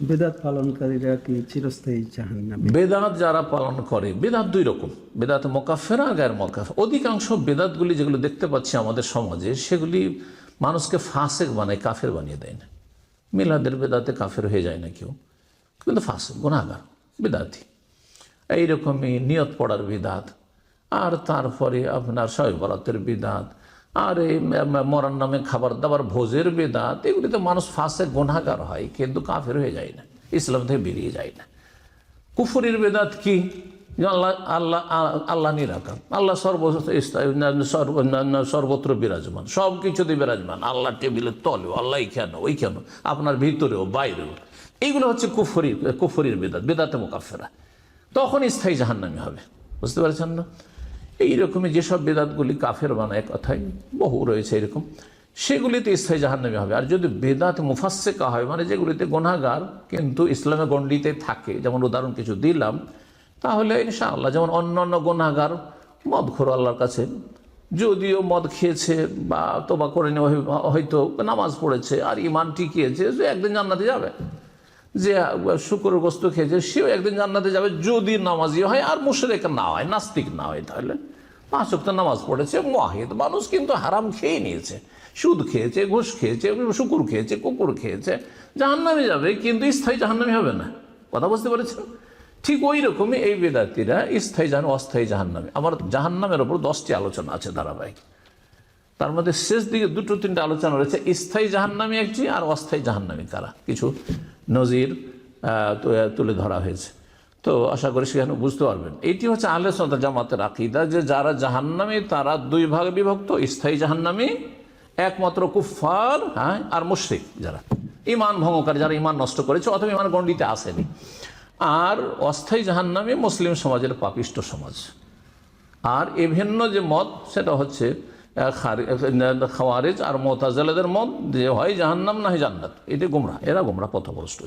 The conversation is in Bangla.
বেদাত পালনকারীরা কি চিরস্থায়ী জাহান্নামে? বেদাত যারা পালন করে, বেদাত দুই রকম, বেদাত মোকাফেরা আর গায়ের মোকাফের। অধিকাংশ বেদাতগুলি যেগুলো দেখতে পাচ্ছি আমাদের সমাজে, সেগুলি মানুষকে ফাসেক বানায়, কাফের বানিয়ে দেয় না। মিলাদের বেদাতে কাফের হয়ে যায় না কেউ, কিন্তু ফাসেক, গুনাহগার, বেদাতি। এইরকমই নিয়ত পড়ার বিদাত, আর তারপরে আপনার শবে বরাতের বিদাত, আর এই মরার নামে খাবার দাবার ভোজের বেদাত, এগুলিতে মানুষ ফাসেক গুনাহগার হয়, কিন্তু কাফের হয়ে যায় না, ইসলাম থেকে বেরিয়ে যায় না। কুফরির বেদাত কি? আল্লাহ আল্লাহ আল্লাহ নিরাকার, আল্লাহ সর্বত্র বিরাজমান, সব কিছুতে বিরাজমান, আল্লাহ টেবিলের তলেও, আল্লাহ কেন ওই কেন, আপনার ভিতরেও বাইরেও। এইগুলো হচ্ছে কুফরির বেদাত, বেদাতে মোকাফেরা। তখন স্থায়ী জাহান্নামী হবে, বুঝতে পারছেন না? এইরকমই যেসব বেদাতগুলি কাফের বানায়, কথাই বহু রয়েছে এরকম, সেগুলিতে স্থায়ী জাহান্নামী হবে। আর যদি বেদাত মুফাসসিকা হয়, মানে যেগুলিতে গুনাহগার কিন্তু ইসলামের গণ্ডিতে থাকে, যেমন উদাহরণ কিছু দিলাম, তাহলে ইনশাআল্লাহ, যেমন অন্যান্য গুনাহগার মদখোর আল্লাহর কাছে, যদিও মদ খেয়েছে বা তোবা করে নিয়ে হয়তো নামাজ পড়েছে আর ইমান টিকিয়েছে, যে একদিন জান্নাতে যাবে। যে শুকরের গোস্ত খেয়েছে, সেও একদিন জান্নাতে যাবে যদি নামাজি হয় আর মুশরিক না হয়, নাস্তিক না হয়। তাহলে 5 ওয়াক্ত নামাজ পড়েছে, মুয়াহিদ মানুষ, কিন্তু হারাম খেয়ে নিয়েছে, সুদ খেয়েছে, ঘুষ খেয়েছে, শুকুর খেয়েছে, কুকুর খেয়েছে, জাহান্নামে যাবে, কিন্তু স্থায়ী জাহান্নামী হবে না। কথা বুঝতে পেরেছেন? ঠিক ওই রকমই এই বেদাতিরা স্থায়ী অস্থায়ী জাহান্নামী। আমার জাহান্নামের ওপর 10টি আলোচনা আছে ধারাবাহিক। তার মধ্যে শেষ দিকে 2-3টা আলোচনা রয়েছে, স্থায়ী জাহান্নামী একটি, আর অস্থায়ী জাহান্নামী কারা, কিছু নজির তুলে ধরা হয়েছে। তো আশা করি সেখানে বুঝতে পারবেন। এটি হচ্ছে আহলে সুন্নাত জামাতের আকীদা, যে যারা জাহান্নামী তারা 2 ভাগে বিভক্ত। স্থায়ী জাহান্নামী একমাত্র কুফফার, হ্যাঁ, আর মুশরিক, যারা ঈমান ভঙ্গকারী, যারা ঈমান নষ্ট করেছে অথবা ঈমান গণ্ডিতে আসেনি। আর অস্থায়ী জাহান্নামী মুসলিম সমাজের পাপিষ্ট সমাজ। আর এ ভিন্ন যে মত, সেটা হচ্ছে খাওয়ারিজ আর মুতাজিলাদের মত, যে হয় জাহান্নাম না হয় জান্নাত। এটা গোমরাহ, এরা গোমরাহ, পথভ্রষ্ট।